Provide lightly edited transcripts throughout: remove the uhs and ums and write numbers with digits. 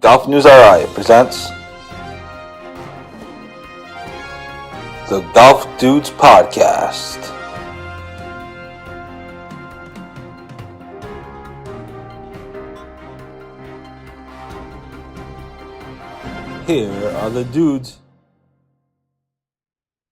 GolfNewsRI presents the Golf Dudes Podcast. Here are the dudes.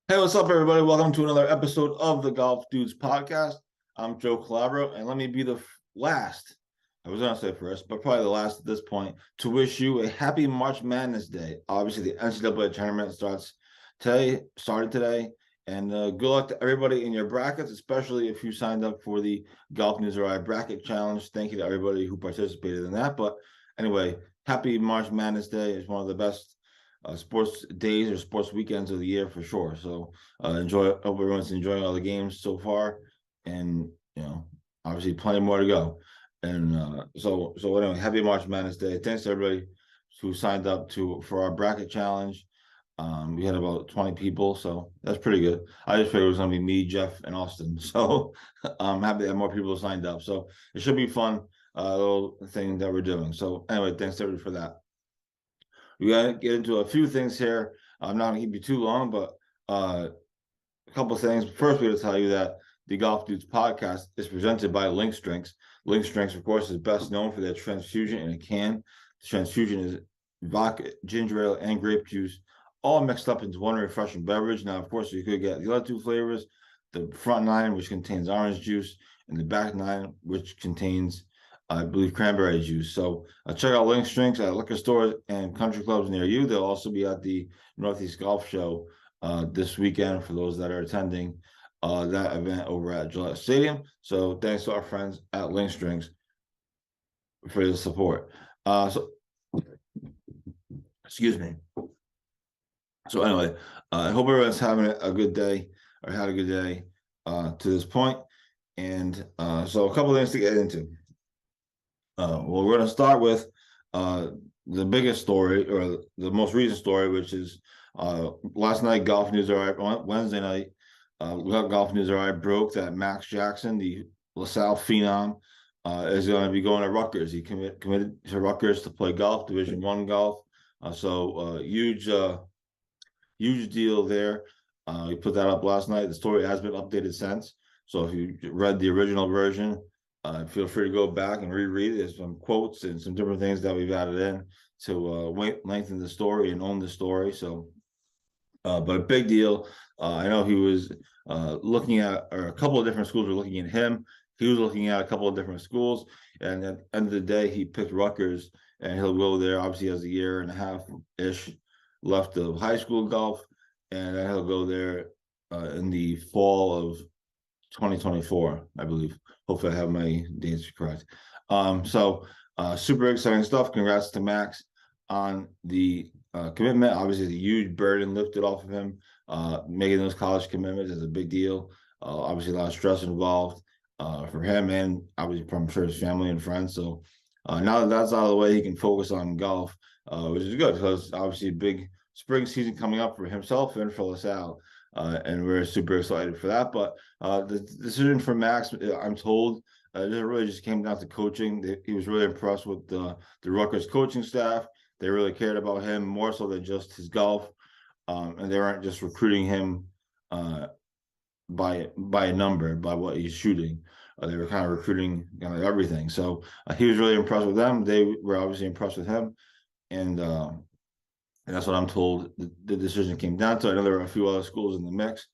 Hey, what's up, everybody? Welcome to another episode of the Golf Dudes Podcast. I'm Joe Calabro, and let me be the last, I was going to say first, but probably the last at this point, to wish you a happy March Madness Day. Obviously, the NCAA tournament started today, and good luck to everybody in your brackets, especially if you signed up for the GolfNewsRI Bracket Challenge. Thank you to everybody who participated in that. But anyway, happy March Madness Day. It's one of the best sports days or sports weekends of the year for sure. So hope everyone's enjoying all the games so far, and obviously plenty more to go. And so anyway, happy March Madness Day. Thanks to everybody who signed up for our bracket challenge. We had about 20 people, so that's pretty good. I just figured it was going to be me, Jeff, and Austin. So I'm happy that more people signed up. So it should be fun, little thing that we're doing. So anyway, thanks to everybody for that. We got to get into a few things here. I'm not going to keep you too long, but a couple of things. First, we got to tell you that the Golf Dudes Podcast is presented by Link Drinks. Link Drinks, of course, is best known for their transfusion in a can. The transfusion is vodka, ginger ale, and grape juice, all mixed up into one refreshing beverage. Now, of course, you could get the other two flavors, the front nine, which contains orange juice, and the back nine, which contains, I believe, cranberry juice. So check out Link Drinks at liquor stores and country clubs near you. They'll also be at the Northeast Golf Show this weekend for those that are attending that event over at Gillette Stadium. So thanks to our friends at Link Drinks for the support. Excuse me. So anyway, I hope everyone's having a good day or had a good day to this point. And so a couple of things to get into. Well, we're going to start with the biggest story, or the most recent story, which is last night, GolfNewsRI, Wednesday night, GolfNewsRI broke that Max Jackson, the LaSalle phenom, is going to be going to Rutgers. He committed to Rutgers to play golf, Division I golf. So huge deal there. We put that up last night. The story has been updated since. So if you read the original version, feel free to go back and reread it. There's some quotes and some different things that we've added in to lengthen the story and own the story. So, but a big deal. I know he was looking at, or a couple of different schools were looking at him. He was looking at a couple of different schools, and at the end of the day, he picked Rutgers, and he'll go there. Obviously, he has a year and a half-ish left of high school golf, and then he'll go there in the fall of 2024, I believe. Hopefully I have my dates correct. So super exciting stuff. Congrats to Max on the commitment. Obviously, it's a huge burden lifted off of him. Making those college commitments is a big deal. Obviously, a lot of stress involved for him, and obviously, I'm sure his family and friends. So now that that's out of the way, he can focus on golf, which is good, because obviously a big spring season coming up for himself and for LaSalle. And we're super excited for that. But the decision for Max, I'm told, it really just came down to coaching. He was really impressed with the Rutgers coaching staff. They really cared about him more so than just his golf, and they weren't just recruiting him by a number, by what he's shooting. They were kind of recruiting everything. So he was really impressed with them. They were obviously impressed with him, and that's what I'm told the decision came down to. I know there were a few other schools in the mix,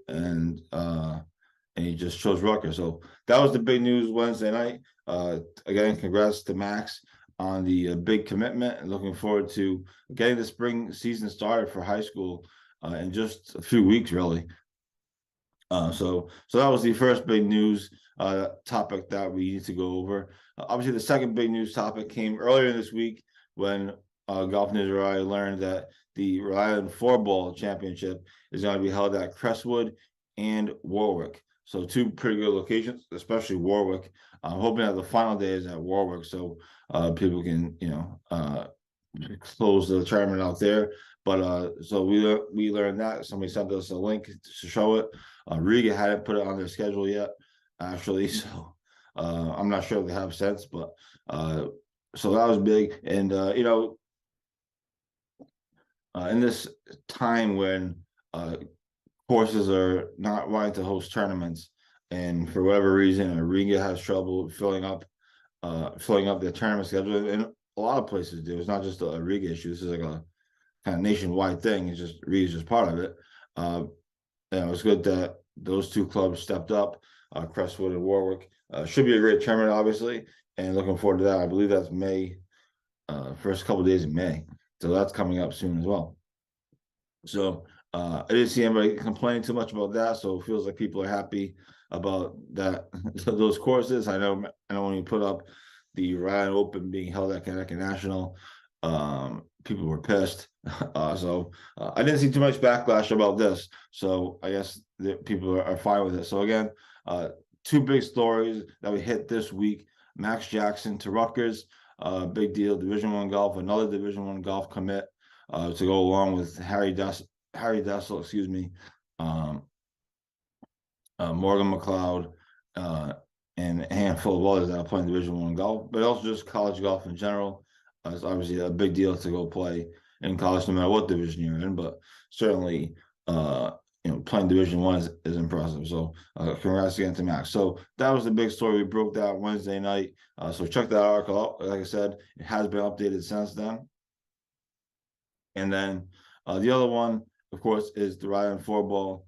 and he just chose Rutgers. So that was the big news Wednesday night. Again, congrats to Max on the big commitment, and looking forward to getting the spring season started for high school in just a few weeks, really. So that was the first big news topic that we need to go over. Obviously, the second big news topic came earlier this week when GolfNewsRI learned that the Rhode Island Floorball Championship is going to be held at Crestwood and Warwick. So two pretty good locations, especially Warwick. I'm hoping that the final day is at Warwick, so people can close the tournament out there. But so we learned that somebody sent us a link to show it. Riga hadn't put it on their schedule yet, actually. So I'm not sure if they have since, but so that was big. And in this time when courses are not wanting to host tournaments, and for whatever reason, Riga has trouble filling up their tournament schedule, and a lot of places do. It's not just a Riga issue. This is like a kind of nationwide thing. It's just Riga is just part of it. It's good that those two clubs stepped up. Crestwood and Warwick should be a great tournament, obviously, and looking forward to that. I believe that's May, first couple of days in May, so that's coming up soon as well. So I didn't see anybody complaining too much about that, so it feels like people are happy about that. Those courses. I know when you put up the Rhode Island Open being held at Connecticut National, people were pissed. So I didn't see too much backlash about this. So I guess people are fine with it. So again, two big stories that we hit this week: Max Jackson to Rutgers, big deal. Division I golf, another Division I golf commit to go along with Harry Dessel, excuse me, Morgan McLeod, and a handful of others that are playing Division I golf, but also just college golf in general. It's obviously a big deal to go play in college, no matter what division you're in. But certainly, playing Division I is impressive. So, congrats again to Max. So that was the big story. We broke that Wednesday night. So check that article out. Like I said, it has been updated since then. And then the other one, of course, is the Rhode Island Floorball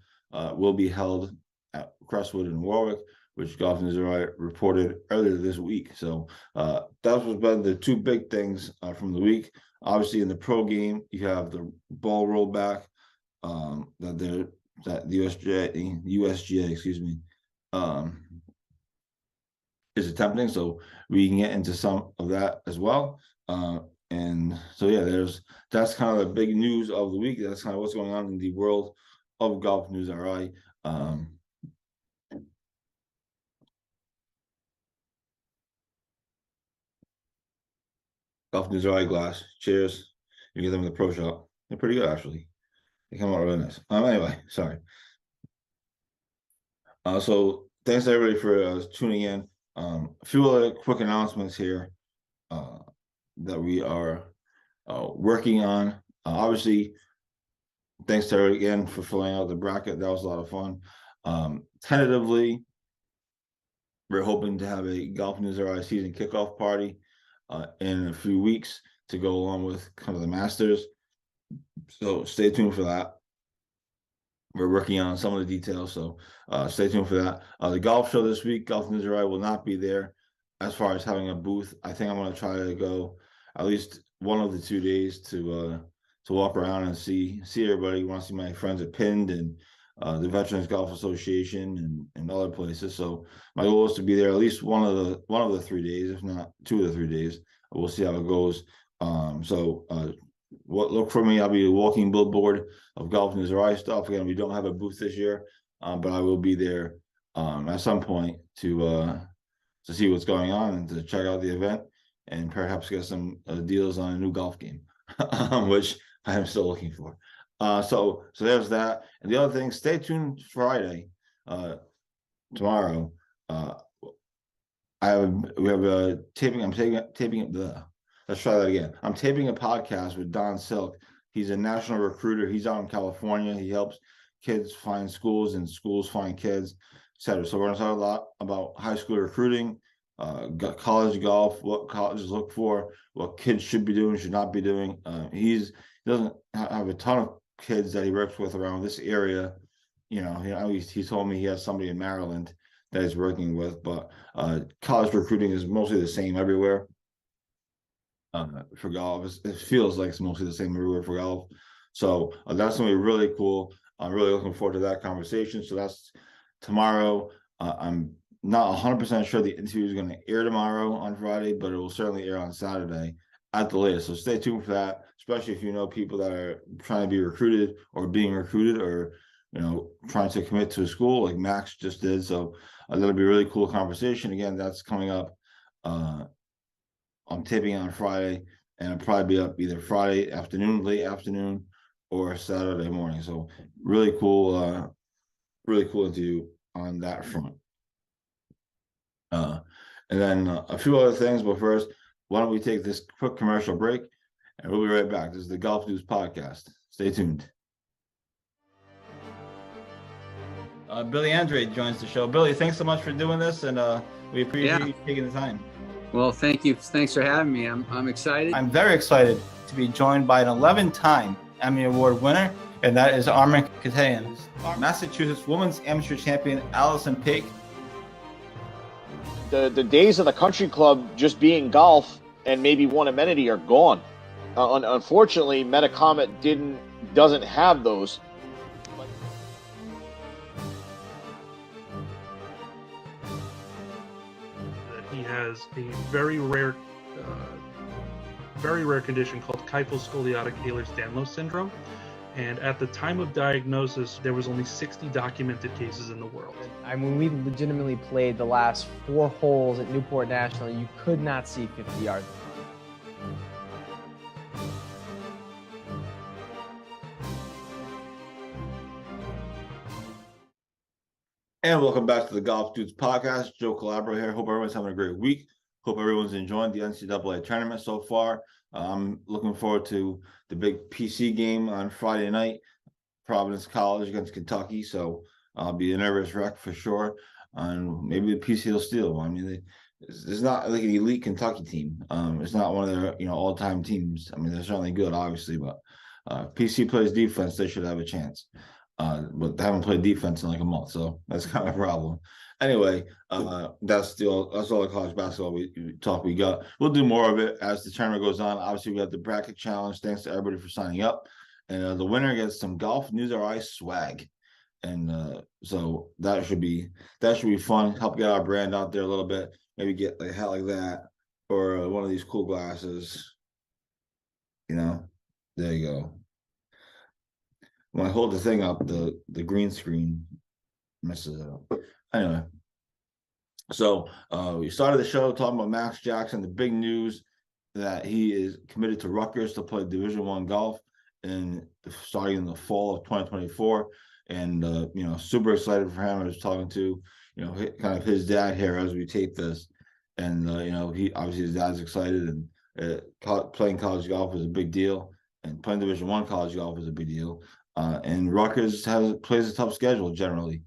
will be held at Crestwood and Warwick, which GolfNewsRI reported earlier this week. So that was been the two big things from the week. Obviously, in the pro game, you have the ball rollback that the USGA, excuse me, is attempting. So we can get into some of that as well. And so yeah, that's kind of the big news of the week. That's kind of what's going on in the world of GolfNewsRI. GolfNewsRI glass. Cheers. You get them in the pro shop. They're pretty good, actually. They come out really nice. Anyway, sorry. So thanks everybody for tuning in. A few other quick announcements here that we are working on. Obviously, thanks to everybody again for filling out the bracket. That was a lot of fun. Tentatively, we're hoping to have a GolfNewsRI season kickoff party in a few weeks to go along with kind of the Masters. So stay tuned for that. We're working on some of the details, so stay tuned for that. The golf show this week, GolfNewsRI will not be there as far as having a booth. I think I'm going to try to go at least one of the 2 days to walk around and see everybody. Want to see my friends at Pinned and the Veterans Golf Association and other places. So my goal is to be there at least one of the 3 days, if not 2 of the 3 days. We'll see how it goes. Look for me. I'll be a walking billboard of GolfNewsRI stuff. Again, we don't have a booth this year, but I will be there at some point to see what's going on and to check out the event and perhaps get some deals on a new golf game, which I am still looking for. So there's that. And the other thing, stay tuned Friday, tomorrow. We have a taping. I'm taping let's try that again. I'm taping a podcast with Don Silk. He's a national recruiter. He's out in California. He helps kids find schools and schools find kids, etc. So we're going to talk a lot about high school recruiting, college golf, what colleges look for, what kids should be doing, should not be doing. He doesn't have a ton of kids that he works with around this area. He told me he has somebody in Maryland that he's working with, but college recruiting is mostly the same everywhere. For golf, it feels like it's mostly the same everywhere for golf. So that's going to be really cool. I'm really looking forward to that conversation. So that's tomorrow. I'm not 100% sure the interview is going to air tomorrow on Friday, but it will certainly air on Saturday at the latest. So stay tuned for that, especially if you know people that are trying to be recruited or being recruited or trying to commit to a school like Max just did. So that'll be a really cool conversation. Again, that's coming up. I'm taping on Friday, and I'll probably be up either Friday afternoon, late afternoon, or Saturday morning. So really cool interview on that front. And then a few other things, but first, why don't we take this quick commercial break, and we'll be right back. This is the Golf News Podcast. Stay tuned. Billy Andre joins the show. Billy, thanks so much for doing this, and we appreciate you taking the time. Well, thank you. Thanks for having me. I'm excited. I'm very excited to be joined by an 11-time Emmy Award winner, and that is Armin Katayan. Massachusetts Women's Amateur Champion Allison Pake. The days of the country club just being golf and maybe one amenity are gone. Unfortunately, Metacomet doesn't have those. He has a very rare condition called kyphoscoliotic Ehlers-Danlos syndrome. And at the time of diagnosis, there was only 60 documented cases in the world. I mean, we legitimately played the last 4 holes at Newport National. You could not see 50 yards. And welcome back to the Golf Dudes podcast. Joe Calabro here. Hope everyone's having a great week. Hope everyone's enjoying the NCAA tournament so far. I'm looking forward to the big PC game on Friday night, Providence College against Kentucky. So I'll be a nervous wreck for sure. And maybe the PC will steal. I mean, it's not like an elite Kentucky team. It's not one of their all-time teams. I mean, they're certainly good, obviously, but PC plays defense. They should have a chance. But they haven't played defense in like a month, so that's kind of a problem. Anyway, that's all the college basketball we got. We'll do more of it as the tournament goes on. Obviously, we got the bracket challenge. Thanks to everybody for signing up, and the winner gets some GolfNewsRI swag, and so that should be fun. Help get our brand out there a little bit. Maybe get a hat like that or one of these cool glasses. There you go. When I hold the thing up, the green screen messes it up. Anyway, so we started the show talking about Max Jackson. The big news that he is committed to Rutgers to play Division I golf, and starting in the fall of 2024. And super excited for him. I was talking to kind of his dad here as we tape this, and he obviously his dad's excited, and playing college golf is a big deal, and playing Division I college golf is a big deal. And Rutgers plays a tough schedule generally.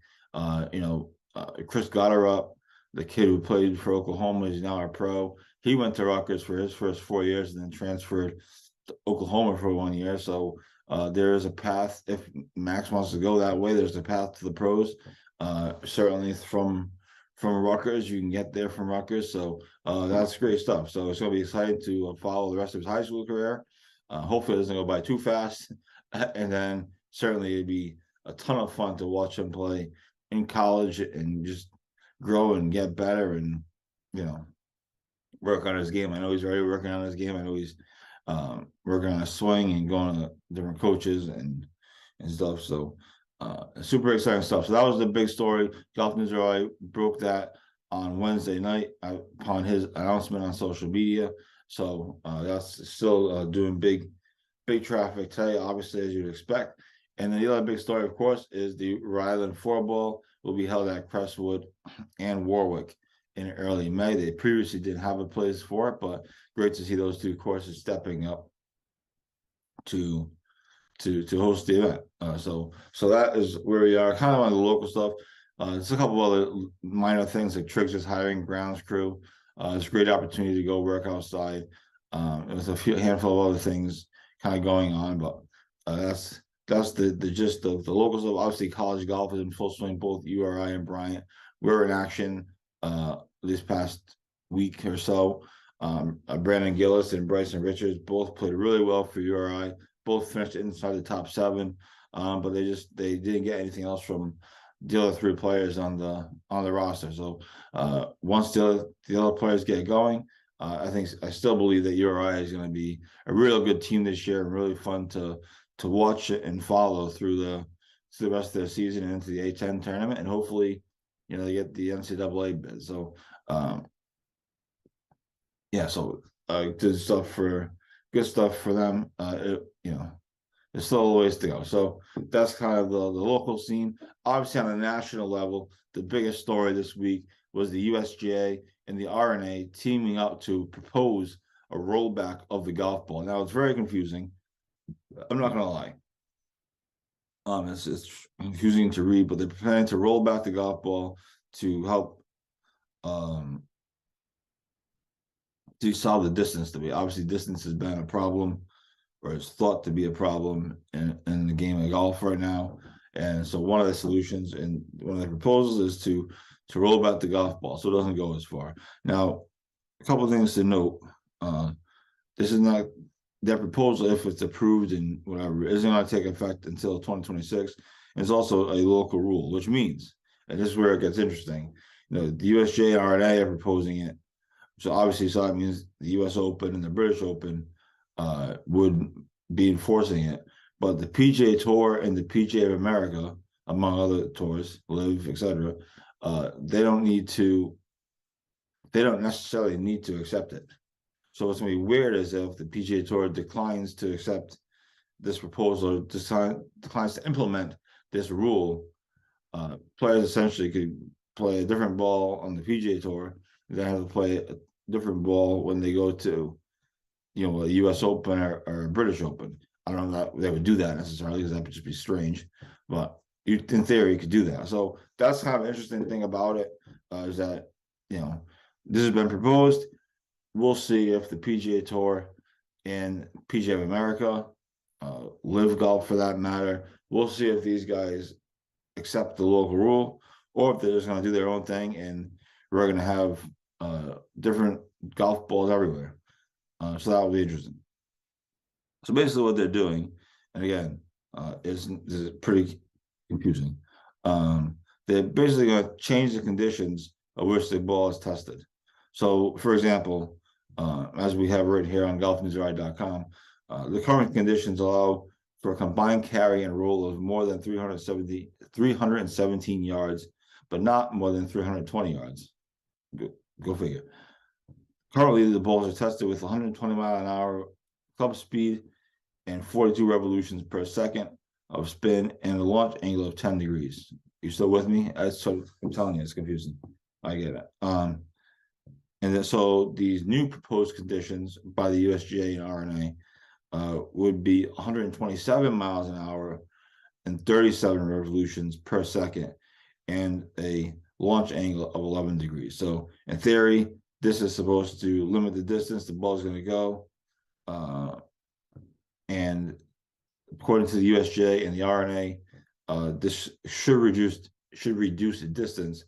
Chris Gotterup, the kid who played for Oklahoma, is now a pro. He went to Rutgers for his first 4 years and then transferred to Oklahoma for 1 year. So there is a path. If Max wants to go that way, there's a path to the pros. Certainly from Rutgers, you can get there from Rutgers. So that's great stuff. So it's going to be exciting to follow the rest of his high school career. Hopefully it doesn't go by too fast. And then certainly it'd be a ton of fun to watch him play in college and just grow and get better and work on his game. I know he's already working on his game. I know he's working on his swing and going to different coaches and stuff. So super exciting stuff. So that was the big story. GolfNewsRI broke that on Wednesday night upon his announcement on social media. So that's still doing big traffic today, obviously, as you'd expect. And then the other big story, of course, is the Rhode Island 4-ball will be held at Crestwood and Warwick in early May. They previously didn't have a place for it, but great to see those two courses stepping up to host the event. So that is where we are, kind of on the local stuff. There's a couple other minor things like Triggs is hiring grounds crew. It's a great opportunity to go work outside. There's a handful of other things kind of going on, but that's the gist of the local stuff. Obviously, college golf is in full swing. Both URI and Bryant were in action this past week or so. Brandon Gillis and Bryson Richards both played really well for URI. Both finished inside the top 7, but they didn't get anything else from the other 3 players on the roster. So once the other players get going, I still believe that URI is going to be a real good team this year and really fun to watch it and follow through the rest of their season and into the A10 tournament, and hopefully, they get the NCAA bid. So, good stuff for them. There's still a ways to go. So that's kind of the local scene. Obviously, on a national level, the biggest story this week was the USGA and the RNA teaming up to propose a rollback of the golf ball. Now, it's very confusing. I'm not going to lie. It's confusing to read, but they're planning to roll back the golf ball to help to solve the distance debate. Obviously, distance has been a problem, or is thought to be a problem in the game of golf right now. And so one of the solutions and one of the proposals is to roll back the golf ball so it doesn't go as far. Now, a couple of things to note. This is not that proposal, if it's approved and whatever, isn't going to take effect until 2026. It's also a local rule, which means, and this is where it gets interesting, the USGA and RNA are proposing it. So obviously, so that means the US Open and the British Open would be enforcing it. But the PGA Tour and the PGA of America, among other tours, LIV, etc., they don't necessarily need to accept it. So what's going to be weird is if the PGA Tour declines to accept this proposal, declines to implement this rule, players essentially could play a different ball on the PGA Tour, then have to play a different ball when they go to, a U.S. Open or a British Open. I don't know that they would do that necessarily, because that would just be strange. But in theory, you could do that. So that's kind of an interesting thing about it, is that, this has been proposed. We'll see if the PGA Tour and PGA of America, LIV Golf for that matter, we'll see if these guys accept the local rule, or if they're just going to do their own thing and we're going to have different golf balls everywhere. So that will be interesting. So basically what they're doing, and again, is pretty confusing. They're basically going to change the conditions of which the ball is tested. So, for example, as we have written here on GolfNewsRI.com, the current conditions allow for a combined carry and roll of more than 317 yards, but not more than 320 yards. Go figure. Currently, the balls are tested with 120-mile-an-hour club speed and 42 revolutions per second of spin and a launch angle of 10 degrees. You still with me? I'm telling you, it's confusing. I get it. And then, so these new proposed conditions by the USGA and RNA would be 127 miles an hour and 37 revolutions per second and a launch angle of 11 degrees. So in theory, this is supposed to limit the distance the ball is going to go. And according to the USGA and the RNA, this should reduce the distance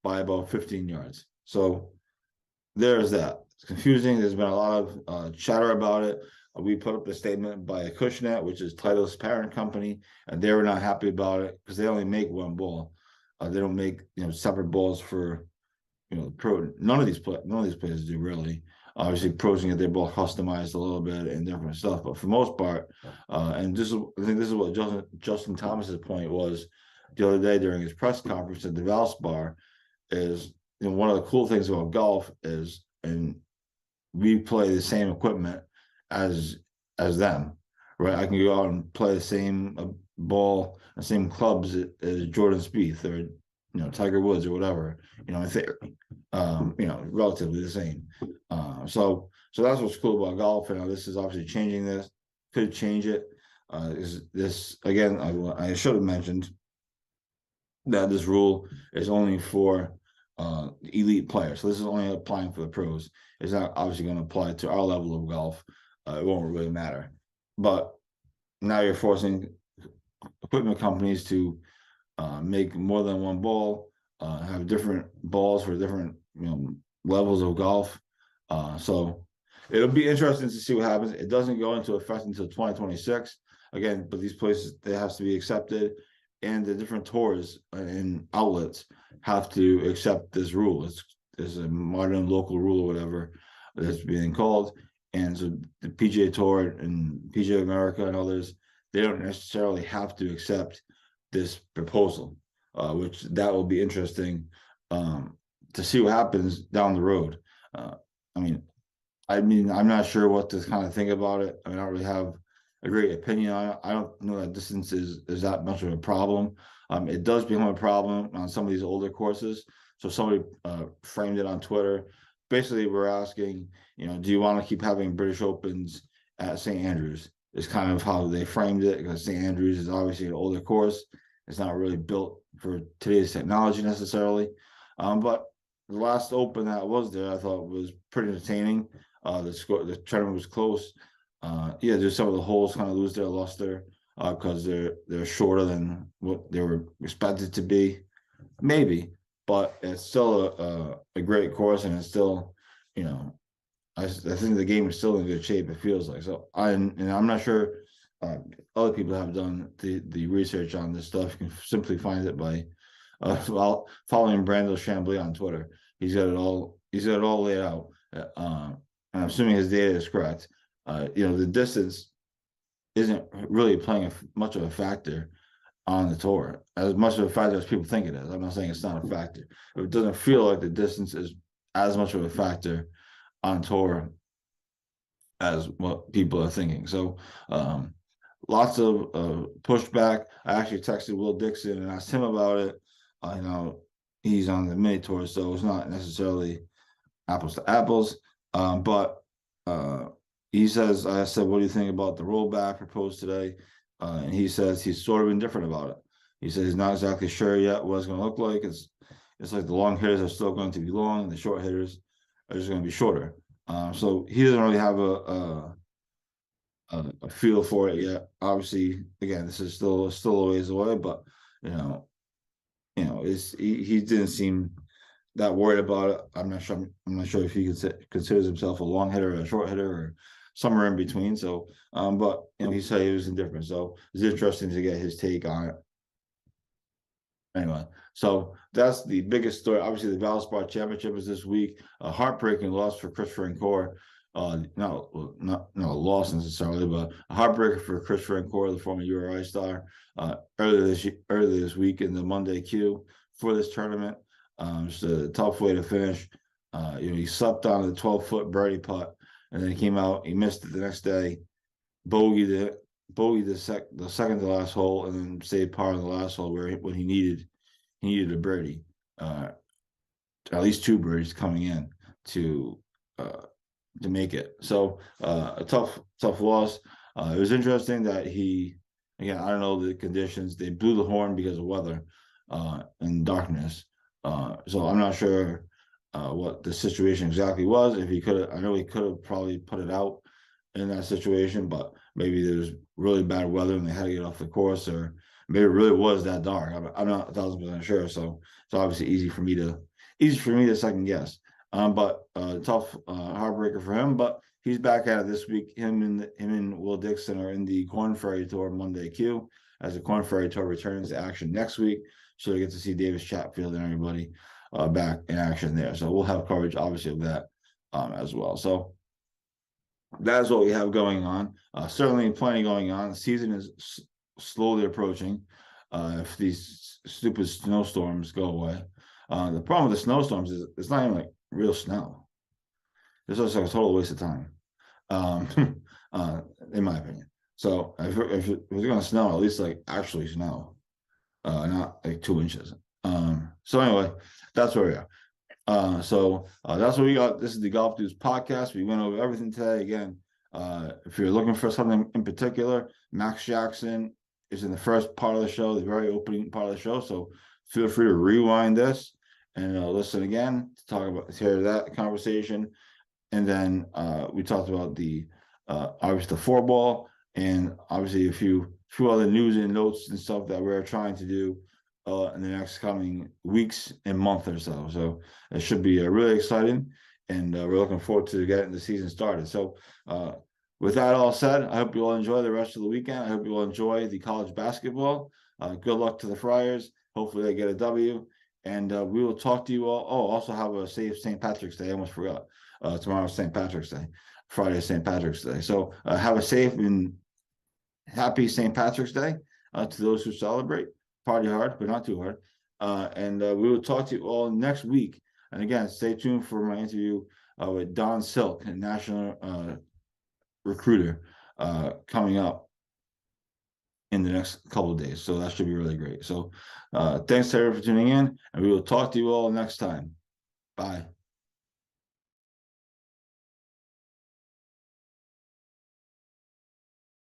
by about 15 yards. So there's that. It's confusing. There's been a lot of chatter about it. We put up a statement by Acushnet, which is Titleist's parent company, and they were not happy about it because they only make one ball. They don't make separate balls for pro. None of these players do really. Obviously, pros can get their ball customized a little bit and different stuff, but for the most part, and I think this is what Justin Thomas's point was the other day during his press conference at the Valspar, is one of the cool things about golf is, and we play the same equipment as them, right? I can go out and play the same ball, the same clubs as Jordan Spieth or Tiger Woods or whatever, in theory, relatively the same. So that's what's cool about golf. And this is obviously changing this, could change it. This again, I should have mentioned that this rule is only for elite players. So this is only applying for the pros. It's not obviously going to apply to our level of golf. It won't really matter. But now you're forcing equipment companies to make more than one ball, have different balls for different levels of golf. So it'll be interesting to see what happens. It doesn't go into effect until 2026. Again, but these places, they have to be accepted, and the different tours and outlets have to accept this rule. It's a modern local rule or whatever that's being called. And so the PGA Tour and PGA of America and others, they don't necessarily have to accept this proposal, which that will be interesting to see what happens down the road. I'm not sure what to kind of think about it. I don't really have a great opinion on it. I don't know that distance is that much of a problem. It does become a problem on some of these older courses. So somebody framed it on Twitter. Basically, we're asking, do you want to keep having British Opens at St. Andrews? is kind of how they framed it, because St. Andrews is obviously an older course. It's not really built for today's technology necessarily. But the last Open that was there, I thought was pretty entertaining. The tournament was close. Yeah, just some of the holes kind of lose their luster because they're shorter than what they were expected to be, maybe. But it's still a great course, and it's still, you know, I think the game is still in good shape. It feels like so. I'm not sure other people have done the research on this stuff. You can simply find it by following Brandel Chambly on Twitter. He's got it all laid out. And I'm assuming his data is correct. You know, the distance isn't really playing much of a factor on the tour, as much of a factor as people think it is. I'm not saying it's not a factor. It doesn't feel like the distance is as much of a factor on tour as what people are thinking. So lots of pushback. I actually texted Will Dixon and asked him about it. You know, he's on the mini tour, so it's not necessarily apples to apples. But he says, I said, what do you think about the rollback proposed today? And he says he's sort of indifferent about it. He says he's not exactly sure yet what it's going to look like. It's like the long hitters are still going to be long, and the short hitters are just going to be shorter. So he doesn't really have a feel for it yet. Obviously, again, this is still a ways away, but you know, he didn't seem that worried about it. I'm not sure if he considers himself a long hitter or a short hitter or somewhere in between. So, but you know, he said he was indifferent. So it's interesting to get his take on it. Anyway, so that's the biggest story. Obviously, the Valspar Championship is this week. A heartbreaking loss for Chris Francoeur. Not a loss necessarily, but a heartbreaker for Chris Francoeur, the former URI star. Earlier this week in the Monday queue for this tournament. Just a tough way to finish. You know, he slept on the 12-foot birdie putt, and then he came out. He missed it the next day, bogeyed the second to last hole, and then saved par on the last hole when he needed a birdie, at least two birdies coming in to make it. So a tough loss. It was interesting that again, I don't know the conditions. They blew the horn because of weather and darkness. So I'm not sure what the situation exactly was. If he could, I know he could have probably put it out in that situation, but maybe there was really bad weather and they had to get off the course, or maybe it really was that dark. I'm not 1,000% sure. So it's obviously easy for me to second guess. But tough heartbreaker for him. But he's back at it this week. Him and Will Dixon are in the Corn Ferry Tour Monday queue, as the Corn Ferry Tour returns to action next week. So I get to see Davis Chatfield and everybody back in action there. So we'll have coverage, obviously, of that as well. So that is what we have going on. Certainly plenty going on. The season is slowly approaching. If these stupid snowstorms go away. The problem with the snowstorms is it's not even like real snow. It's just like a total waste of time, in my opinion. So if it's going to snow, at least like actually snow, not like 2 inches. So anyway, that's where we are. So that's what we got. This is the Golf Dudes podcast. We went over everything today. Again, if you're looking for something in particular, Max Jackson is in the first part of the show, the very opening part of the show. So feel free to rewind this and listen again to hear that conversation. And then we talked about the obviously the 4-ball, and obviously a few other news and notes and stuff that we're trying to do in the next coming weeks and month or so. So it should be really exciting, and we're looking forward to getting the season started. So with that all said, I hope you all enjoy the rest of the weekend. I hope you all enjoy the college basketball. Good luck to the Friars. Hopefully they get a W. And we will talk to you all. Oh, also have a safe St. Patrick's Day. I almost forgot. Tomorrow's St. Patrick's Day. Friday is St. Patrick's Day. So have a safe and happy St. Patrick's Day to those who celebrate. Party hard, but not too hard. And we will talk to you all next week. And again, stay tuned for my interview with Don Silk, a national recruiter, coming up in the next couple of days. So that should be really great. So thanks to everyone for tuning in, and we will talk to you all next time. Bye.